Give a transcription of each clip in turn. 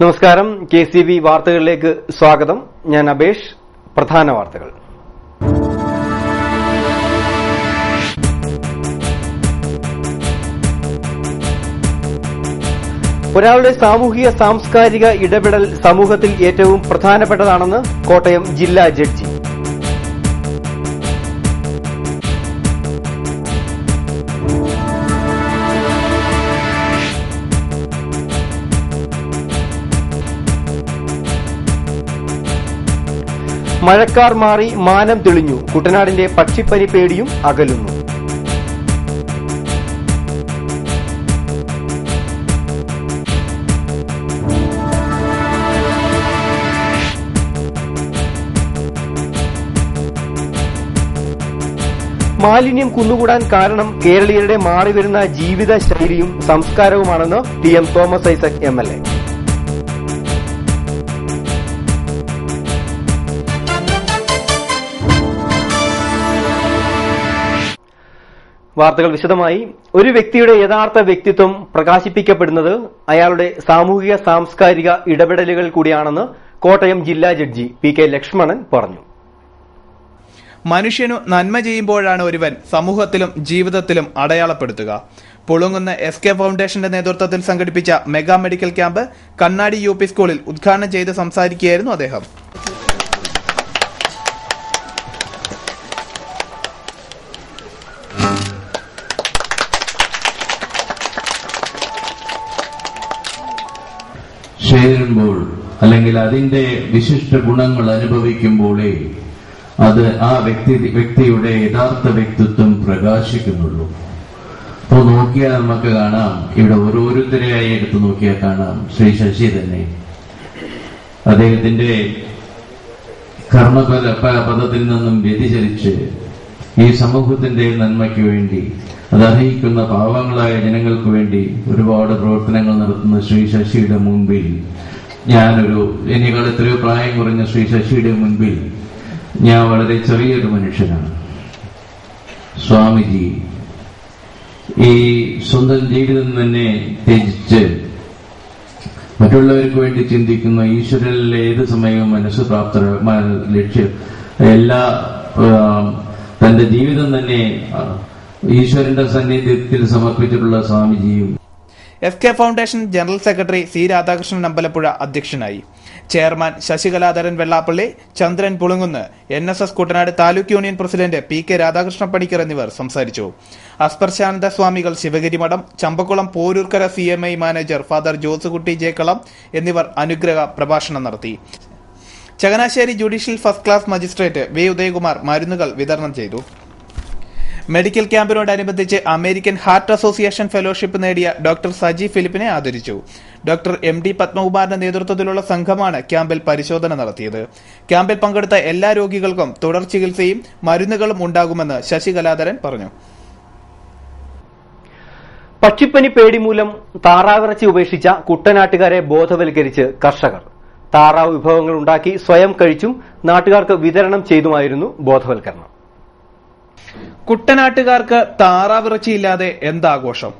നമസ്കാരം. KCB വാർത്തകളിലേക്ക് സ്വാഗതം. ഞാൻ അബേഷ്. പ്രധാന വാർത്തകൾ. ഒരാളുടെ സാമൂഹിക സാംസ്കാരിക ഇടപെടൽ സമൂഹത്തിൽ ഏറ്റവും പ്രധാനപ്പെട്ടതാണെന്ന് കോട്ടയം ജില്ലാ ജഡ്ജി. മഴക്കാർ മാറി മാനം തെളിഞ്ഞു. കുട്ടനാടിന്റെ പക്ഷിപ്പനി പേടിയും അകലുന്നു. മാലിന്യം കുന്നുകൂടാൻ കാരണം കേരളീയരുടെ മാറിവരുന്ന ജീവിത ശൈലിയും സംസ്കാരവുമാണെന്ന് TM തോമസ് ഐസക് MLA. വാർത്തകൾ വിശദമായി. ഒരു വ്യക്തിയുടെ യഥാർത്ഥ വ്യക്തിത്വം പ്രകാശിപ്പിക്കപ്പെടുന്നത് അയാളുടെ സാമൂഹിക സാംസ്കാരിക ഇടപെടലുകൾ കൂടിയാണെന്ന് കോട്ടയം ജില്ലാ ജഡ്ജി PK ലക്ഷ്മണൻ പറഞ്ഞു. മനുഷ്യനു നന്മ ചെയ്യുമ്പോഴാണ് ഒരുവൻ സമൂഹത്തിലും ജീവിതത്തിലും അടയാളപ്പെടുത്തുക. പുളുങ്ങുന്ന SK ഫൗണ്ടേഷന്റെ നേതൃത്വത്തിൽ സംഘടിപ്പിച്ച മെഗാ മെഡിക്കൽ ക്യാമ്പ് കണ്ണാടി UP സ്കൂളിൽ ഉദ്ഘാടനം ചെയ്ത് സംസാരിക്കുകയായിരുന്നു അദ്ദേഹം. ചേരുമ്പോൾ അല്ലെങ്കിൽ അതിന്റെ വിശിഷ്ട ഗുണങ്ങൾ അനുഭവിക്കുമ്പോഴേ അത് ആ വ്യക്തിയുടെ യഥാർത്ഥ വ്യക്തിത്വം പ്രകാശിക്കുന്നുള്ളൂ. അപ്പോൾ നോക്കിയാൽ നമുക്ക് കാണാം, ഇവിടെ ഓരോരുത്തരെയായി എടുത്തു നോക്കിയാൽ കാണാം, ശ്രീ ശശി തന്നെ അദ്ദേഹത്തിന്റെ കർമ്മഫല പദത്തിൽ നിന്നും വ്യതിചലിച്ച് ഈ സമൂഹത്തിന്റെ നന്മയ്ക്ക് വേണ്ടി, അത് അർഹിക്കുന്ന പാവങ്ങളായ ജനങ്ങൾക്ക് വേണ്ടി ഒരുപാട് പ്രവർത്തനങ്ങൾ നടത്തുന്ന ശ്രീ ശശിയുടെ മുൻപിൽ എന്നേക്കാൾ എത്രയോ പ്രായം കുറഞ്ഞ ശ്രീ ശശിയുടെ മുൻപിൽ ഞാൻ വളരെ ചെറിയൊരു മനുഷ്യനാണ്. സ്വാമിജി ഈ സ്വന്തം ജീവിതം തന്നെ ത്യജിച്ച് മറ്റുള്ളവർക്ക് വേണ്ടി ചിന്തിക്കുന്ന ഈശ്വരനിൽ ഏത് സമയവും മനസ്സ് ലക്ഷ്യം തന്റെ ജീവിതം തന്നെ ഈശ്വരന്റെ സന്നിധ്യത്തിൽ സമർപ്പിച്ചിട്ടുള്ള സ്വാമിജിയും. SK foundation general secretary C Radhakrishnan Ambalappuzha അധ്യക്ഷനായി. Chairman Sasikaladharan Vellappally, Chandran Pulinkunnu, NSS Kuttanad taluk union president PK Radhakrishna Panicker എന്നിവർ സംസാരിച്ചു. അസ്പർശാനന്ദ സ്വാമികൾ Sivagiri Mutt, Champakulam Porurkara CMI manager father Josekutty Jekkalam എന്നിവർ അനുഗ്രഹ പ്രഭാഷണം നടത്തി. Changanassery judicial first class magistrate V Udayakumar മരുന്നുകൾ വിതരണം ചെയ്തു. മെഡിക്കൽ ക്യാമ്പിനോടനുബന്ധിച്ച് അമേരിക്കൻ ഹാർട്ട് അസോസിയേഷൻ ഫെലോഷിപ്പ് നേടിയ ഡോക്ടർ സജി ഫിലിപ്പിനെ ആദരിച്ചു. ഡോക്ടർ MD പത്മകുമാറിന്റെ നേതൃത്വത്തിലുള്ള സംഘമാണ് ക്യാമ്പിൽ പരിശോധന നടത്തിയത്. ക്യാമ്പിൽ പങ്കെടുത്ത എല്ലാ രോഗികൾക്കും തുടർ ചികിത്സയും മരുന്നുകളും ഉണ്ടാകുമെന്ന് ശശികലാധരൻ പറഞ്ഞു. പക്ഷിപ്പനി പേടി മൂലം താറാവിറച്ചി ഉപേക്ഷിച്ച കുട്ടനാട്ടുകാരെ ബോധവൽക്കരിച്ച് കർഷകർ. താറാവ് വിഭവങ്ങൾ ഉണ്ടാക്കി സ്വയം കഴിച്ചും നാട്ടുകാർക്ക് വിതരണം ചെയ്തുമായിരുന്നു ബോധവൽക്കരണം. കുട്ടനാട്ടുകാർക്ക് താറാവിറച്ചിയില്ലാതെ എന്താഘോഷം?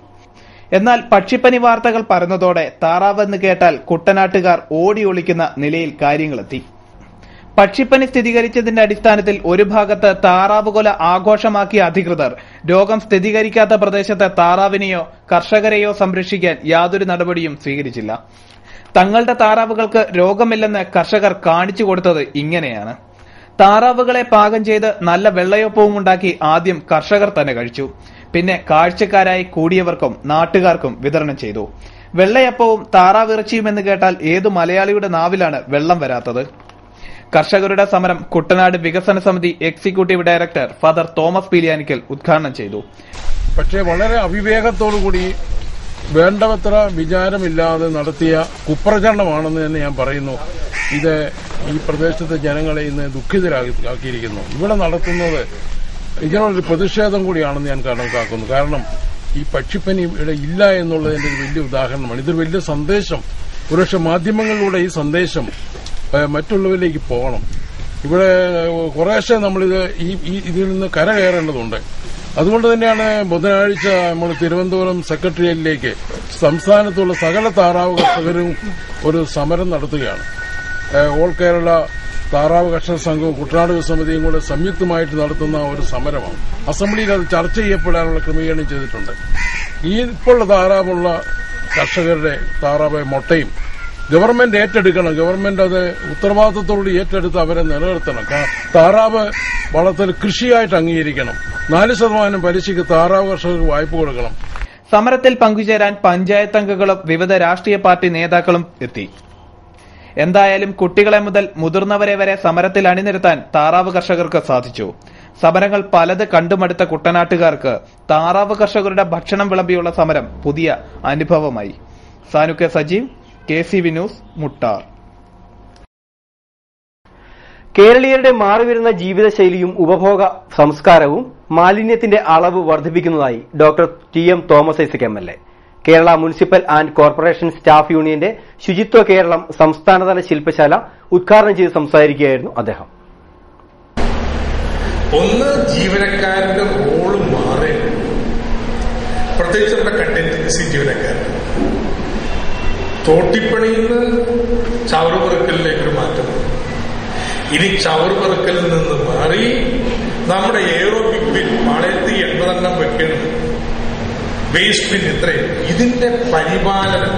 എന്നാൽ പക്ഷിപ്പനി വാർത്തകൾ പരന്നതോടെ താറാവെന്ന് കേട്ടാൽ കുട്ടനാട്ടുകാർ ഓടി ഒളിക്കുന്ന നിലയിൽ കാര്യങ്ങളെത്തി. പക്ഷിപ്പനി സ്ഥിരീകരിച്ചതിന്റെ അടിസ്ഥാനത്തിൽ ഒരു ഭാഗത്ത് താറാവ് കൊല ആഘോഷമാക്കിയ അധികൃതർ രോഗം സ്ഥിരീകരിക്കാത്ത പ്രദേശത്തെ താറാവിനെയോ കർഷകരെയോ സംരക്ഷിക്കാൻ യാതൊരു നടപടിയും സ്വീകരിച്ചില്ല. തങ്ങളുടെ താറാവുകൾക്ക് രോഗമില്ലെന്ന് കർഷകർ കാണിച്ചു കൊടുത്തത് ഇങ്ങനെയാണ്. താറാവുകളെ പാകം ചെയ്ത് നല്ല വെള്ളയപ്പവും ഉണ്ടാക്കി ആദ്യം കർഷകർ തന്നെ കഴിച്ചു. പിന്നെ കാഴ്ചക്കാരായി കൂടിയവർക്കും നാട്ടുകാർക്കും വിതരണം ചെയ്തു. വെള്ളയപ്പവും താറാവിറച്ചിയും എന്ന് കേട്ടാൽ ഏതു മലയാളിയുടെ നാവിലാണ് വെള്ളം വരാത്തത്? കർഷകരുടെ സമരം കുട്ടനാട് വികസന സമിതി എക്സിക്യൂട്ടീവ് ഡയറക്ടർ ഫാദർ തോമസ് പീലിയാനിക്കൽ ഉദ്ഘാടനം ചെയ്തു. പക്ഷേ വളരെ അവിവേകത്തോടുകൂടി വേണ്ടത്ര വിചാരമില്ലാതെ നടത്തിയ കുപ്രചരണമാണെന്ന് തന്നെ ഞാൻ പറയുന്നു. ഇത് ഈ പ്രദേശത്തെ ജനങ്ങളെ ഇന്ന് ദുഃഖിതരാക്കിയിരിക്കുന്നു. ഇവിടെ നടത്തുന്നത് ഇതിനോടൊരു പ്രതിഷേധം കൂടിയാണെന്ന് ഞാൻ കണക്കാക്കുന്നു. കാരണം ഈ പക്ഷിപ്പനി ഇവിടെ ഇല്ല എന്നുള്ളതിന്റെ ഒരു വലിയ ഉദാഹരണമാണ്. ഇതൊരു വലിയ സന്ദേശം. ഒരുപക്ഷെ മാധ്യമങ്ങളിലൂടെ ഈ സന്ദേശം മറ്റുള്ളവരിലേക്ക് പോകണം. ഇവിടെ കുറേശ്ശെ നമ്മളിത് ഇതിൽ നിന്ന് കരകയറേണ്ടതുണ്ട്. അതുകൊണ്ട് തന്നെയാണ് ബുധനാഴ്ച നമ്മൾ തിരുവനന്തപുരം സെക്രട്ടേറിയറ്റിലേക്ക് സംസ്ഥാനത്തുള്ള സകല താറാവ് കർഷകരും ഒരു സമരം നടത്തുകയാണ്. ഓൾ കേരള താറാവ് കർഷക സംഘവും കുട്ടനാട് സമിതിയും കൂടെ സംയുക്തമായിട്ട് നടത്തുന്ന ഒരു സമരമാണ്. അസംബ്ലിയിൽ അത് ചർച്ച ചെയ്യപ്പെടാനുള്ള ക്രമീകരണം ചെയ്തിട്ടുണ്ട്. ഈ ഇപ്പോഴുള്ള താറാവുള്ള കർഷകരുടെ താറാവ് മുട്ടയും ഗവൺമെന്റ് ഏറ്റെടുക്കണം. ഗവൺമെന്റ് അത് ഉത്തരവാദിത്തത്തോട് ഏറ്റെടുത്ത് അവരെ നിലനിർത്തണം. താറാവ് വളർത്തൽ കൃഷിയായിട്ട് അംഗീകരിക്കണം. 4% പലിശയ്ക്ക് താറാവ് കർഷകർക്ക് വായ്പ കൊടുക്കണം. സമരത്തിൽ പങ്കുചേരാൻ പഞ്ചായത്ത് അംഗങ്ങളും വിവിധ രാഷ്ട്രീയ പാർട്ടി നേതാക്കളും എത്തി. എന്തായാലും കുട്ടികളെ മുതൽ മുതിർന്നവരെ വരെ സമരത്തിൽ അണിനിരത്താൻ താറാവ് കർഷകർക്ക് സാധിച്ചു. സമരങ്ങൾ പലത് കണ്ടുമടുത്ത കുട്ടനാട്ടുകാർക്ക് താറാവ് കർഷകരുടെ ഭക്ഷണം വിളമ്പിയുള്ള സമരം പുതിയ അനുഭവമായി. സാനുക്കെ സജീവ്, KCV ന്യൂസ്, മുട്ടാർ. കേരളീയരുടെ മാറിവരുന്ന ജീവിതശൈലിയും ഉപഭോഗ സംസ്കാരവും മാലിന്യത്തിന്റെ അളവ് വർദ്ധിപ്പിക്കുന്നതായി doctor TM Thomas Isaac MLA. Kerala municipal and corporation staff യൂണിയന്റെ ശുചിത്വ കേരളം സംസ്ഥാനതല ശില്പശാല ഉദ്ഘാടനം ചെയ്ത് സംസാരിക്കുകയായിരുന്നു അദ്ദേഹം. ഒന്ന്, ജീവനക്കാരുടെ റോള് മാറി, പ്രത്യേകിച്ച് നമ്മുടെ കണ്ടന്റൻസി ജീവനക്കാരുടെ തോട്ടിപ്പണിയിൽ നിന്ന് ചവറുപെറുക്കലിലേക്കൊരു മാറ്റം. ഇനി ചവറുപെറുക്കലിൽ നിന്ന് മാറി നമ്മുടെ എയറോബിക് ബിൻ പാളയത്തി 80 വെക്കണം, വേസ്റ്റ് ബിൻ ഇത്രയും. ഇതിന്റെ പരിപാലനം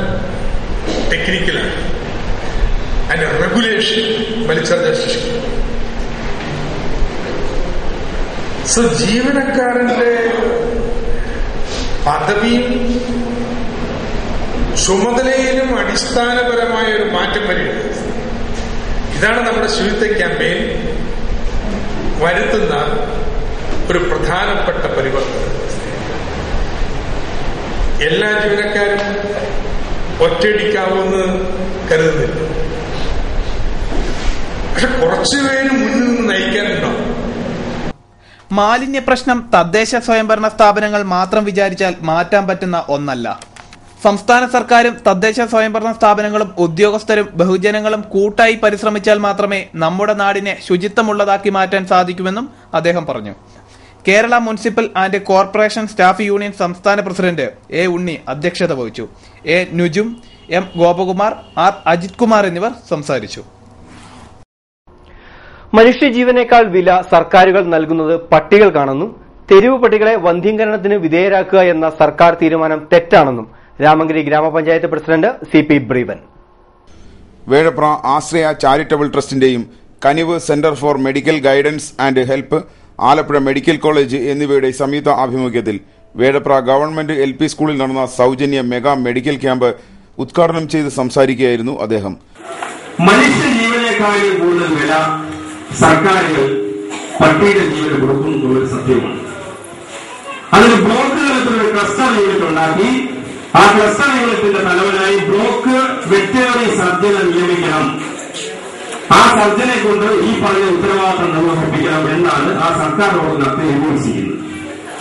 ടെക്നിക്കലാണ്, അതിന്റെ റെഗുലേഷൻ വലിച്ചെറിഞ്ഞ ശിക്ഷിക്കും. സോ ജീവനക്കാരന്റെ പദവിയും ചുമതലയിലും അടിസ്ഥാനപരമായ ഒരു മാറ്റം വരികയാണ്. ഇതാണ് നമ്മുടെ ശുചിത്വ ക്യാമ്പയിൻ വരുത്തുന്ന ഒരു പ്രധാനപ്പെട്ട പരിവർത്തനം. എല്ലാ ജീവനക്കാരും ഒറ്റയടിക്കാവുമെന്ന് കരുതുന്നില്ല, പക്ഷെ കുറച്ചുപേര് മുന്നിൽ നിന്ന് നയിക്കാനുണ്ടാവും. മാലിന്യ പ്രശ്നം തദ്ദേശ സ്വയംഭരണ സ്ഥാപനങ്ങൾ മാത്രം വിചാരിച്ചാൽ മാറ്റാൻ പറ്റുന്ന ഒന്നല്ല. സംസ്ഥാന സർക്കാരും തദ്ദേശ സ്വയംഭരണ സ്ഥാപനങ്ങളും ഉദ്യോഗസ്ഥരും ബഹുജനങ്ങളും കൂട്ടായി പരിശ്രമിച്ചാൽ മാത്രമേ നമ്മുടെ നാടിനെ ശുചിത്വമുള്ളതാക്കി മാറ്റാൻ സാധിക്കുമെന്നും അദ്ദേഹം പറഞ്ഞു. Kerala municipal and corporation staff union സംസ്ഥാന പ്രസിഡന്റ് A. ഉണ്ണി അധ്യക്ഷത വഹിച്ചു. A. Nujum, M. Gopakumar, R. Ajith Kumar എന്നിവർ സംസാരിച്ചു. മനുഷ്യജീവനേക്കാൾ വില സർക്കാരുകൾ നൽകുന്നത് പട്ടികൾക്കാണെന്നും തെരുവ് പട്ടികളെ വന്ധ്യംകരണത്തിന് വിധേയരാക്കുക എന്ന സർക്കാർ തീരുമാനം തെറ്റാണെന്നും Ramankary gramapanchayat president CP Breevan. Vezhapra Ashraya charitable ട്രസ്റ്റിന്റെയും Kanivu center for medical guidance and help, Alappuzha medical college എന്നിവയുടെ സംയുക്ത ആഭിമുഖ്യത്തിൽ വേഴപ്ര ഗവൺമെന്റ് LP സ്കൂളിൽ നടന്ന സൌജന്യ മെഗാ മെഡിക്കൽ ക്യാമ്പ് ഉദ്ഘാടനം ചെയ്ത് സംസാരിക്കുകയായിരുന്നു അദ്ദേഹം. മനുഷ്യജീവനേക്കാളും കൂടുതൽ വില സർക്കാരുകൾ പട്ടിയുടെ ജീവന് കൊടുക്കും എന്നുള്ളൊരു സത്യമാണ്. അതിന് ബ്ലോക്ക് തലത്തിലൊരു ക്ലസ്റ്റർ യൂണിറ്റ് ഉണ്ടാക്കി ആ ക്ലസ്റ്റർ യൂണിറ്റിന്റെ തലവനായി ബ്ലോക്ക് വെറ്ററിനറി സർജനെ നിയമിക്കണം. ആ സർജനെ കൊണ്ട് ഈ പറഞ്ഞ ഉത്തരവാദിത്തം നിർവഹിപ്പിക്കണം എന്നാണ് ആ സർക്കാർ ഓർഡിനകത്ത് വിമർശിക്കുന്നത്.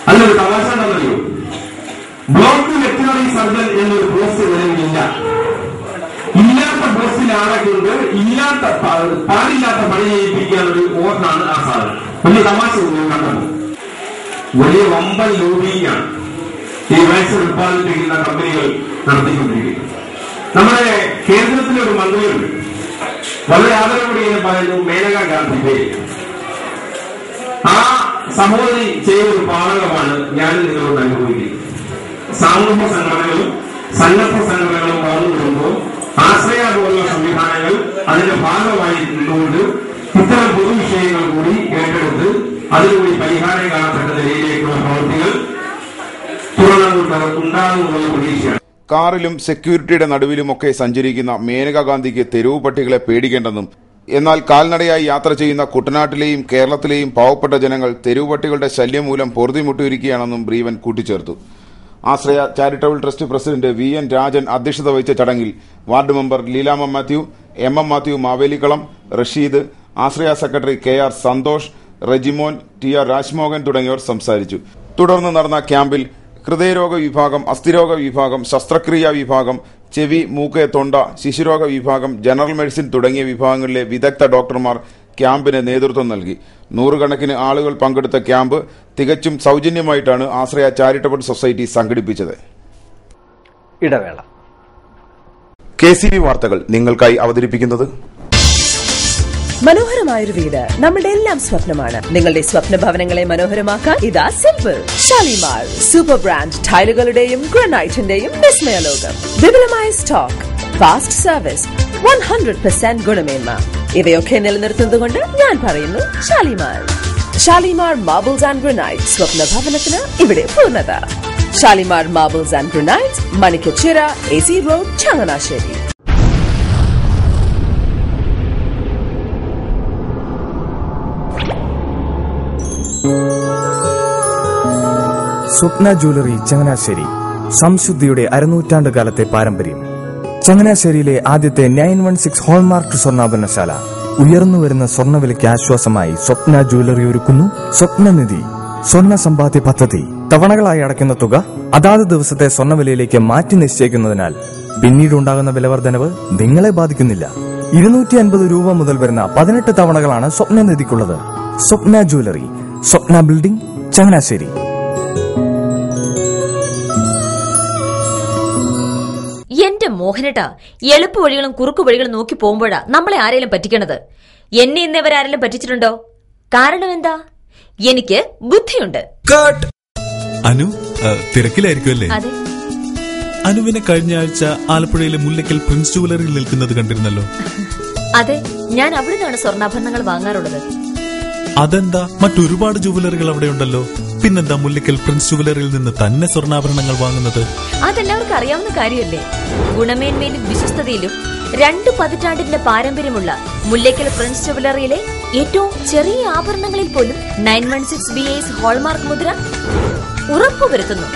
അതിനൊരു തമാശ ഉണ്ടെന്നറിയോ? ബ്ലോക്ക് വെറ്ററിനറി സർജൻ എന്നൊരു പോസ്റ്റ് നിലവിലില്ല. ഇല്ലാത്ത പോസ്റ്റിൽ ആളെ കൊണ്ട് പാടില്ലാത്ത പണി ചെയ്യിപ്പിക്കാനൊരു ഓർഡറാണ് ആ സാധനം. വലിയ തമാശ കണ്ടത്. വലിയ വമ്പൻ ലോബിയാണ് ഈ വാക്സിൻ ഉത്പാദിപ്പിക്കുന്ന കമ്പനികൾ നടത്തിക്കൊണ്ടിരിക്കുന്നത്. നമ്മുടെ കേന്ദ്രത്തിലെ ഒരു മന്ത്രിയുണ്ട്, വളരെ ആദരവോടെ പറയുന്നു, മേനകാ ഗാന്ധി പേര്. ആ സഹോദരി ചെയ്തൊരു പാതകമാണ് ഞാനും നിങ്ങളോട് അനുഭവിക്കുന്നത്. സാമൂഹ്യ സംഘടനകളും സന്നദ്ധ സംഘടനകളും വളർന്നു വരുമ്പോൾ ആശ്രയ പോലുള്ള സംവിധാനങ്ങൾ അതിന്റെ ഭാഗമായി നിന്നുകൊണ്ട് ഇത്തരം പൊതുവിഷയങ്ങൾ കൂടി ഏറ്റെടുത്ത് അതിനുകൂടി പരിഹാരം കാണപ്പെട്ട നിലയിലേക്കുള്ള പ്രവൃത്തികൾ ഉണ്ടാകുമെന്നുള്ള പ്രതീക്ഷയാണ്. കാറിലും സെക്യൂരിറ്റിയുടെ നടുവിലുമൊക്കെ സഞ്ചരിക്കുന്ന മേനകാ ഗാന്ധിക്ക് തെരുവ് പട്ടികളെ പേടിക്കേണ്ടെന്നും എന്നാൽ കാൽനടയായി യാത്ര ചെയ്യുന്ന കുട്ടനാട്ടിലെയും കേരളത്തിലെയും പാവപ്പെട്ട ജനങ്ങൾ തെരുവ് പട്ടികളുടെ ശല്യം മൂലം പൊറുതിമുട്ടിയിരിക്കുകയാണെന്നും ബ്രീവൻ കൂട്ടിച്ചേർത്തു. Ashraya charitable trust president VN Rajan അധ്യക്ഷത വഹിച്ച ചടങ്ങിൽ ward member Leelamma Mathew, MM Mathew Mavelikkalam, Rasheed, Ashraya secretary KR Santhosh, Rejimon, TR Rajmohan തുടങ്ങിയവർ സംസാരിച്ചു. തുടർന്ന് നടന്ന ക്യാമ്പിൽ ഹൃദയരോഗ വിഭാഗം, അസ്ഥിരോഗ വിഭാഗം, ശസ്ത്രക്രിയാ വിഭാഗം, ചെവി, മൂക്ക്, തൊണ്ട, ശിശുരോഗ വിഭാഗം, ജനറൽ മെഡിസിൻ തുടങ്ങിയ വിഭാഗങ്ങളിലെ വിദഗ്ധ ഡോക്ടർമാർ, ക്യാമ്പിന് നേതൃത്വം നൽകി. 100 കണക്കിന് ആളുകൾ പങ്കെടുത്ത ക്യാമ്പ് തികച്ചും സൗജന്യമായിട്ടാണ് ആശ്രയ ചാരിറ്റബിൾ സൊസൈറ്റി സംഘടിപ്പിച്ചത്. ഇടവേള. KCB വാർത്തകൾ നിങ്ങൾക്കായി അവതരിപ്പിക്കുന്നത് മനോഹരമായൊരു വീട് നമ്മുടെ എല്ലാം സ്വപ്നമാണ്. നിങ്ങളുടെ സ്വപ്ന ഭവനങ്ങളെ മനോഹരമാക്കാൻ ഇതാ സിമ്പിൾ ഷാലിമാർ സൂപ്പർ ബ്രാൻഡ് ടൈലുകളുടെയും ഗ്രാനൈറ്റിന്റെയും വിസ്മയ ലോകം. വിപുലമായ സ്റ്റോക്ക്, ഫാസ്റ്റ് സർവീസ്, 100% ഗുണമേന്മ ഇവയൊക്കെ നിലനിർത്തുന്നതുകൊണ്ട് ഞാൻ പറയുന്നു Shalimar. Shalimar marbles and granite, സ്വപ്ന ഭവനത്തിന് ഇവിടെ പൂർണ്ണത. Shalimar marbles and granite, Manikkachira, AC road, Changanassery. Swapna jewellery Changanassery, സംശുദ്ധിയുടെ അരനൂറ്റാണ്ട് കാലത്തെ പാരമ്പര്യം. ചങ്ങനാശ്ശേരിയിലെ ആദ്യത്തെ 916 ഹോൾമാർക്ക് സ്വർണ്ണാഭരണശാല. ഉയർന്നുവരുന്ന സ്വർണ്ണവിലയ്ക്ക് ആശ്വാസമായി സ്വപ്ന ജ്വല്ലറി ഒരുക്കുന്നു സ്വപ്നനിധി സ്വർണ്ണ സമ്പാദ്യ പദ്ധതി. തവണകളായി അടയ്ക്കുന്ന തുക അതാത് ദിവസത്തെ സ്വർണ്ണവിലയിലേക്ക് മാറ്റി നിശ്ചയിക്കുന്നതിനാൽ പിന്നീടുണ്ടാകുന്ന വിലവർദ്ധനവ് നിങ്ങളെ ബാധിക്കുന്നില്ല. 250 രൂപ മുതൽ വരുന്ന 18 തവണകളാണ് സ്വപ്നനിധിക്കുള്ളത്. സ്വപ്ന ജ്വല്ലറി, സ്വപ്ന ബിൽഡിംഗ്, ചങ്ങനാശ്ശേരി. എന്റെ മോഹനേട്ടാ, എളുപ്പ വഴികളും കുറുക്കു വഴികളും നോക്കി പോകുമ്പോഴാ നമ്മളെ ആരെങ്കിലും പറ്റിക്കണത്. എന്നെ ഇന്നവരാരെങ്കിലും പറ്റിച്ചിട്ടുണ്ടോ? കാരണം എന്താ? എനിക്ക് ബുദ്ധിയുണ്ട്. അനു തിരക്കിലായിരിക്കും അല്ലേ? അതെ. അനുവിനെ കഴിഞ്ഞ ആഴ്ച ആലപ്പുഴയിലെ മുല്ലക്കൽ പ്രിൻസ് ജുവലറിയിൽ നിൽക്കുന്നത് കണ്ടിരുന്നല്ലോ. അതെ, ഞാൻ അവിടെ നിന്നാണ് സ്വർണ്ണാഭരണങ്ങൾ വാങ്ങാറുള്ളത്. അതെന്താ, മറ്റൊരുപാട് ജുവലറികൾ അവിടെ ഉണ്ടല്ലോ, പിന്നെന്താ മുല്ലക്കൽ പ്രിൻസ് ജുവലറിയിൽ നിന്ന് തന്നെ സ്വർണ്ണാഭരണങ്ങൾ വാങ്ങുന്നത്? അതെല്ലാവർക്കും അറിയാവുന്ന കാര്യമല്ലേ. ഗുണമേന്മയിലും വിശ്വസ്തതയിലും 2 പതിറ്റാണ്ടിന്റെ പാരമ്പര്യമുള്ള മുല്ലക്കൽ പ്രിൻസ് ജുവലറിയിലെ ഏറ്റവും ചെറിയ ആഭരണങ്ങളിൽ പോലും 916 BIS ഹോൾമാർക്ക് മുദ്ര ഉറപ്പുവരുത്തുന്നു.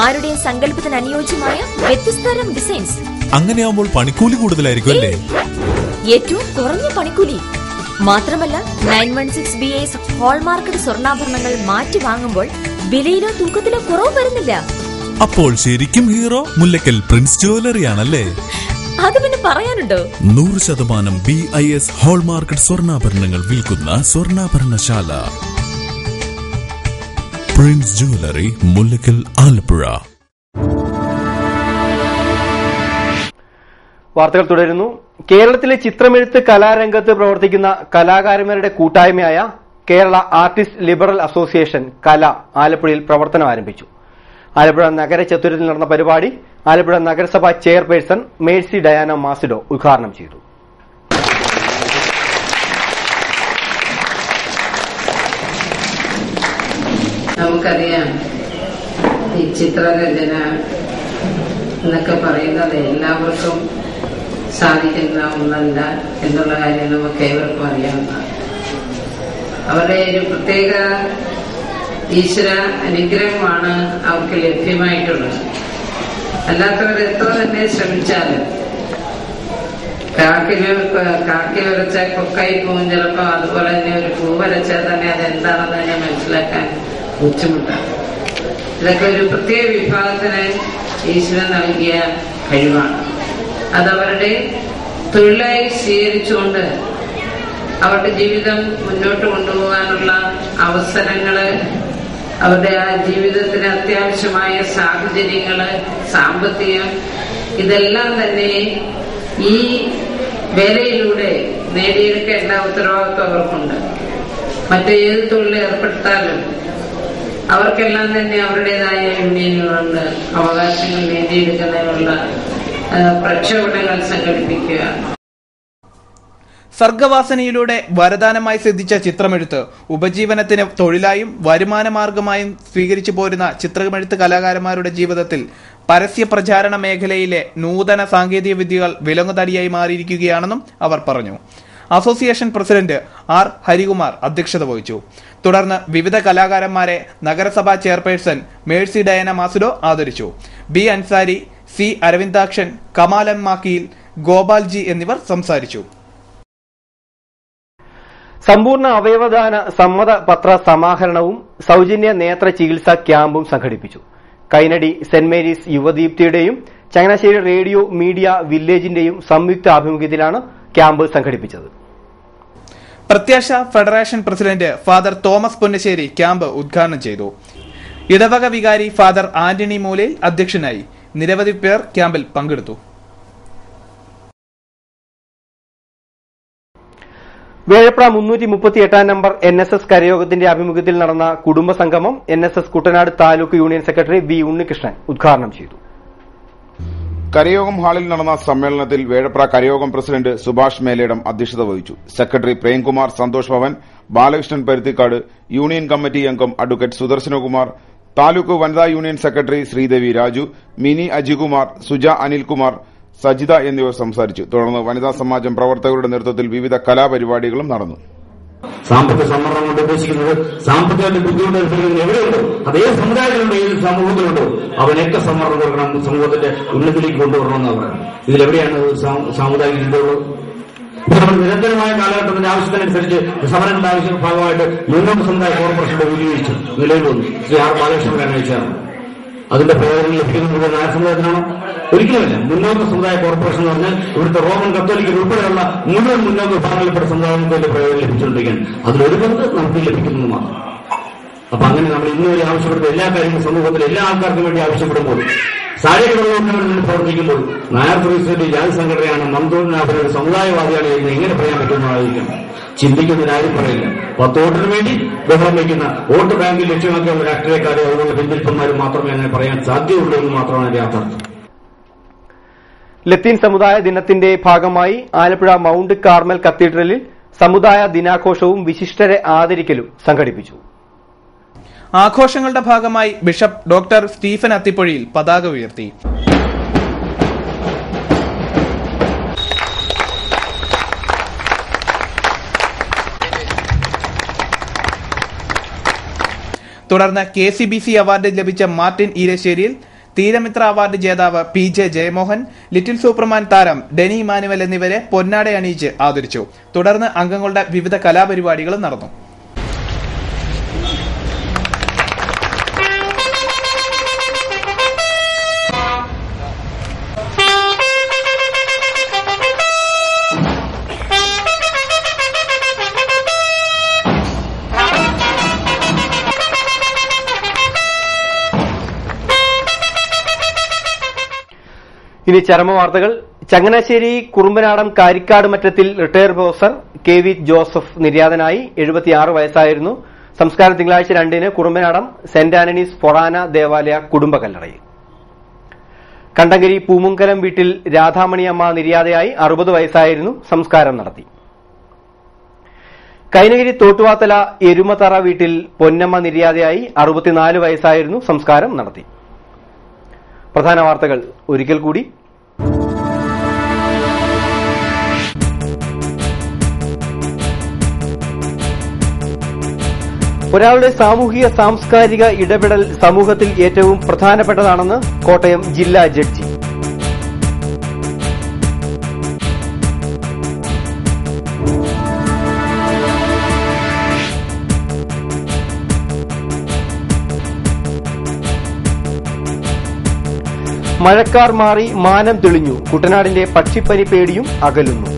ആരുടെയും സങ്കല്പത്തിന് അനുയോജ്യമായ വ്യത്യസ്തതരം ഡിസൈൻസ്. അങ്ങനെയാവുമ്പോൾ പണിക്കൂലി കൂടുതലായിരിക്കും അല്ലേ? ഏറ്റവും കുറഞ്ഞ പണിക്കൂലി. മാത്രമല്ല 916 BIS ഹോൾമാർക്കഡ് സ്വർണ്ണാഭരണങ്ങൾ മാറ്റി വാങ്ങുമ്പോൾ വിലയിലോ തൂക്കത്തിലോ കുറവ് വരുന്നില്ല. അപ്പോൾ ശരിക്കും ഹീറോ മുല്ലക്കൽ പ്രിൻസ് ജുവലറി ആണല്ലേ? അത് പിന്നെ പറയാനുണ്ടോ? 100% BIS ഹോൾമാർക്കഡ് സ്വർണ്ണാഭരണങ്ങൾ വിൽക്കുന്ന സ്വർണ്ണാഭരണശാല പ്രിൻസ് ജുവലറി, മുല്ലക്കൽ, ആലപ്പുഴ. വാർത്തകൾ തുടരുന്നു. കേരളത്തിലെ ചിത്രമെഴുത്ത് കലാരംഗത്ത് പ്രവർത്തിക്കുന്ന കലാകാരന്മാരുടെ കൂട്ടായ്മയായ കേരള ആർട്ടിസ്റ്റ് ലിബറൽ അസോസിയേഷൻ കല ആലപ്പുഴയിൽ പ്രവർത്തനം ആരംഭിച്ചു. ആലപ്പുഴ നഗര ചത്തുരത്തിൽ നടന്ന പരിപാടി ആലപ്പുഴ നഗരസഭാ ചെയർപേഴ്സൺ മേഴ്സി ഡയാന മാസിഡോ ഉദ്ഘാടനം ചെയ്തു. നമുക്കറിയാം, ഈ ചിത്രരചന എന്നൊക്കെ പറയുന്നത് എല്ലാവർക്കും സാധിക്കുന്ന ഒന്നല്ല എന്നുള്ള കാര്യം നമുക്ക് ഏവർക്കും അറിയാവുന്നതാണ്. അവരുടെ ഒരു പ്രത്യേക ഈശ്വര അനുഗ്രഹമാണ് അവർക്ക് ലഭ്യമായിട്ടുള്ളത്. അല്ലാത്തവർ എത്ര തന്നെ ശ്രമിച്ചാലും കാക്കി വരച്ച കൊക്കായി പോവും ചിലപ്പോൾ. അതുപോലെ തന്നെ ഒരു പൂ വരച്ചാൽ തന്നെ അതെന്താണെന്ന് തന്നെ മനസ്സിലാക്കാൻ ബുദ്ധിമുട്ടാണ്. ഇതൊക്കെ ഒരു പ്രത്യേക വിഭാഗത്തിന് ഈശ്വരൻ നൽകിയ കഴിവാണ്. അതവരുടെ തൊഴിലായി സ്വീകരിച്ചുകൊണ്ട് അവരുടെ ജീവിതം മുന്നോട്ട് കൊണ്ടുപോകാനുള്ള അവസരങ്ങള്, അവരുടെ ആ ജീവിതത്തിന് അത്യാവശ്യമായ സാഹചര്യങ്ങള്, സാമ്പത്തികം, ഇതെല്ലാം തന്നെ ഈ വേലയിലൂടെ നേടിയെടുക്കേണ്ട ഉത്തരവാദിത്വം അവർക്കുണ്ട്. മറ്റേത് തൊഴിൽ ഏർപ്പെടുത്താലും അവർക്കെല്ലാം തന്നെ അവരുടേതായ യൂണിയനുകളുണ്ട്. അവകാശങ്ങൾ നേടിയെടുക്കുന്നതിനുള്ള പ്രക്ഷോഭങ്ങൾ സംഘടിപ്പിക്കുക. സർഗവാസനയിലൂടെ വരദാനമായി സിദ്ധിച്ച ചിത്രമെഴുത്ത് ഉപജീവനത്തിന് തൊഴിലായും വരുമാനമാർഗമായും സ്വീകരിച്ചു പോരുന്ന ചിത്രമെഴുത്ത് കലാകാരന്മാരുടെ ജീവിതത്തിൽ പരസ്യ പ്രചാരണ മേഖലയിലെ നൂതന സാങ്കേതിക വിദ്യകൾ വിലങ്ങുതടിയായി മാറിയിരിക്കുകയാണെന്നും അവർ പറഞ്ഞു. അസോസിയേഷൻ പ്രസിഡന്റ് ആർ ഹരികുമാർ അധ്യക്ഷത വഹിച്ചു. തുടർന്ന് വിവിധ കലാകാരന്മാരെ നഗരസഭാ ചെയർപേഴ്സൺ മേഴ്സി ഡയാന മാസിഡോ ആദരിച്ചു. ബി അൻസാരി, സി അരവിന്ദാക്ഷൻ, കമാലം മാക്കിയിൽ, ഗോപാൽജി എന്നിവർ സംസാരിച്ചു. സമ്പൂർണ്ണ അവയവദാന സമ്മതപത്ര സമാഹരണവും സൗജന്യ നേത്ര ചികിത്സാ ക്യാമ്പും സംഘടിപ്പിച്ചു. കൈനടി സെന്റ് മേരീസ് യുവദീപ്തിയുടെയും ചങ്ങനാശ്ശേരി റേഡിയോ മീഡിയ വില്ലേജിന്റെയും സംയുക്ത ആഭിമുഖ്യത്തിലാണ് ക്യാമ്പ് സംഘടിപ്പിച്ചത്. Prathyasha federation president father Thomas Ponnassery camp ഉദ്ഘാടനം ചെയ്തു. ഇടവക വികാരി ഫാദർ ആന്റണി മൂലയിൽ അധ്യക്ഷനായി. നിരവധി പേർ ക്യാമ്പിൽ പങ്കെടുത്തു. വേഴപ്ര 338 നമ്പർ NSS കരയോഗത്തിന്റെ ആഭിമുഖ്യത്തിൽ നടന്ന കുടുംബ സംഗമം NSS Kuttanad taluk union secretary V Unnikrishnan ഉദ്ഘാടനം ചെയ്തു. കരയോഗം ഹാളിൽ നടന്ന സമ്മേളനത്തിൽ വേഴപ്ര കരയോഗം പ്രസിഡന്റ് സുഭാഷ് മേലേടം അധ്യക്ഷത വഹിച്ചു. Secretary Premkumar Santhosh Bhavan, Balakrishnan Paruthikkad, union committee അംഗം അഡ്വക്കേറ്റ് സുദർശനകുമാർ, താലൂക്ക് വനിതാ യൂണിയൻ സെക്രട്ടറി ശ്രീദേവി രാജു, മിനി അജികുമാർ, സുജ അനിൽകുമാർ, സജിത എന്നിവർ സംസാരിച്ചു. തുടർന്ന് വനിതാ സമാജം പ്രവർത്തകരുടെ നേതൃത്വത്തിൽ വിവിധ കലാപരിപാടികളും നടന്നു. സാമ്പത്തിക സമ്മർദ്ദം കൊണ്ട് ഉദ്ദേശിക്കുന്നത് സാമ്പത്തികമായിട്ട് ബുദ്ധിമുട്ട് അനുഭവിക്കുന്നത് എവിടെയുണ്ടോ അതേ സമുദായത്തിലുണ്ടോ ഏത് സമൂഹത്തിലുണ്ടോ അവനൊക്കെ സമ്മർദ്ദം കൊടുക്കണം, സമൂഹത്തിന്റെ ഉന്നതിയിലേക്ക് കൊണ്ടുവരണമെന്ന് പറയുന്നത്. ഇതിലെവിടെയാണ് സാമുദായിക ചിന്തയുള്ളത്? നമ്മൾ നിരന്തരമായ കാലഘട്ടത്തിന്റെ ആവശ്യത്തിനനുസരിച്ച് സമരങ്ങളുടെ ആവശ്യം ഭാഗമായിട്ട് മുന്നോട്ട് സമുദായ കോർപ്പറേഷന്റെ വിനിയോഗിച്ചു നിലവിൽ വന്നു. ശ്രീ ആർ ബാലകൃഷ്ണൻ അന്വേഷിച്ചാണ്. അതിന്റെ പ്രയോജനം ലഭിക്കുന്നത് നായർ സമുദായത്തിനാണോ? ഒരിക്കലുമില്ല. മുന്നോക്ക സമുദായ കോർപ്പറേഷൻ എന്ന് പറഞ്ഞാൽ ഇവിടുത്തെ റോമൻ കത്തോലിക്കൽ ഉൾപ്പെടെയുള്ള മുഴുവൻ മുന്നോക്ക വിഭാഗങ്ങളിൽപ്പെട്ട സമുദായത്തിന്റെ പ്രയോജനം ലഭിച്ചുകൊണ്ടിരിക്കുകയാണ്. അതിലൊരു പങ്ക് നമുക്ക് ലഭിക്കുന്നത് മാത്രം. അപ്പൊ അങ്ങനെ നമ്മൾ ഇന്നുവരെ ആവശ്യപ്പെടുന്ന എല്ലാ കാര്യങ്ങളും സമൂഹത്തിലെ എല്ലാ ആൾക്കാർക്കും വേണ്ടി ആവശ്യപ്പെടുമ്പോൾ സാരികളുള്ളവരുടെ പ്രവർത്തിക്കുമ്പോൾ നായർ സർവീസിന്റെ ജാതി സംഘടനയാണ് മന്ത്രോനാഥൻ ഒരു സമുദായവാദിയാണ് എന്ന് എങ്ങനെ പറയാൻ പറ്റുന്നതായിരിക്കും? ചിന്തിക്കുന്നതിനാരും പറയില്ല. 10 വോട്ടിന് വേണ്ടി ബഹളം വയ്ക്കുന്ന വോട്ട് ബാങ്കിൽ ലക്ഷ്യമാക്കിയ രാഷ്ട്രീയക്കാരെ അതുപോലെ പിന്തിരിപ്പന്മാരും മാത്രമേ അങ്ങനെ പറയാൻ സാധ്യതയുള്ളൂ എന്ന് മാത്രമാണ് എന്റെ യാഥാർത്ഥ്യം. ലത്തീൻ സമുദായ ദിനത്തിന്റെ ഭാഗമായി ആലപ്പുഴ മൌണ്ട് കാർമൽ കത്തീഡ്രലിൽ സമുദായ ദിനാഘോഷവും വിശിഷ്ടരെ ആദരിക്കലും സംഘടിപ്പിച്ചു. ആഘോഷങ്ങളുടെ ഭാഗമായി ബിഷപ്പ് ഡോക്ടർ സ്റ്റീഫൻ അത്തിപ്പൊഴിയിൽ പതാക ഉയർത്തി. തുടർന്ന് KCBC അവാർഡ് ലഭിച്ച മാർട്ടിൻ ഈരശ്ശേരിയിൽ, തീരമിത്ര അവാർഡ് ജേതാവ് PJ ജയമോഹൻ, ലിറ്റിൽ സൂപ്പർമാൻ താരം ഡെനി ഇമാനുവൽ എന്നിവരെ പൊന്നാട അണിയിച്ച് ആദരിച്ചു. തുടർന്ന് അംഗങ്ങളുടെ വിവിധ കലാപരിപാടികളും നടന്നു. ഇനി ചരമവാർത്തകൾ. Changanassery Kurumbanadam Karikkad Mattathil retired professor KV Joseph നിര്യാതനായി. 76 വയസ്സായിരുന്നു. സംസ്കാരം തിങ്കളാഴ്ച 2-ന് കുറുമ്പനാടം സെന്റ് ആന്റണീസ് ഫൊറാന ദേവാലയ കുടുംബകല്ലറയിൽ. കണ്ടങ്കരി പൂമുങ്കലം വീട്ടിൽ രാധാമണിയമ്മ നിര്യാതയായി. 60 വയസ്സായിരുന്നു. സംസ്കാരം നടത്തി. കൈനഗിരി തോട്ടുവാത്തല എരുമത്തറ വീട്ടിൽ പൊന്നമ്മ നിര്യാതയായി. 64 വയസ്സായിരുന്നു. സംസ്കാരം നടത്തി. പ്രധാന വാർത്തകൾ ഒരിക്കൽ കൂടി. ഒരാളുടെ സാമൂഹിക സാംസ്കാരിക ഇടപെടൽ സമൂഹത്തിൽ ഏറ്റവും പ്രധാനപ്പെട്ടതാണെന്ന് കോട്ടയം ജില്ലാ ജഡ്ജി. മഴക്കാർ മാറി മാനം തെളിഞ്ഞു. കുട്ടനാടിന്റെ പക്ഷിപ്പനി പേടിയും അകലുന്നു.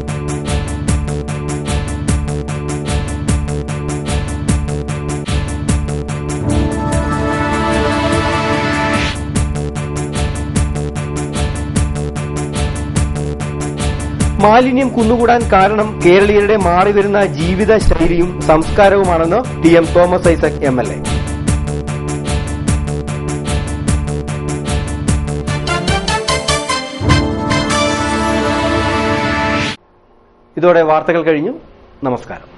മാലിന്യം കുന്നുകൂടാൻ കാരണം കേരളീയരുടെ മാറിവരുന്ന ജീവിത ശൈലിയും സംസ്കാരവുമാണെന്ന് TM തോമസ് ഐസക് MLA. ഇതോടെ വാർത്തകൾ കഴിഞ്ഞു. നമസ്കാരം.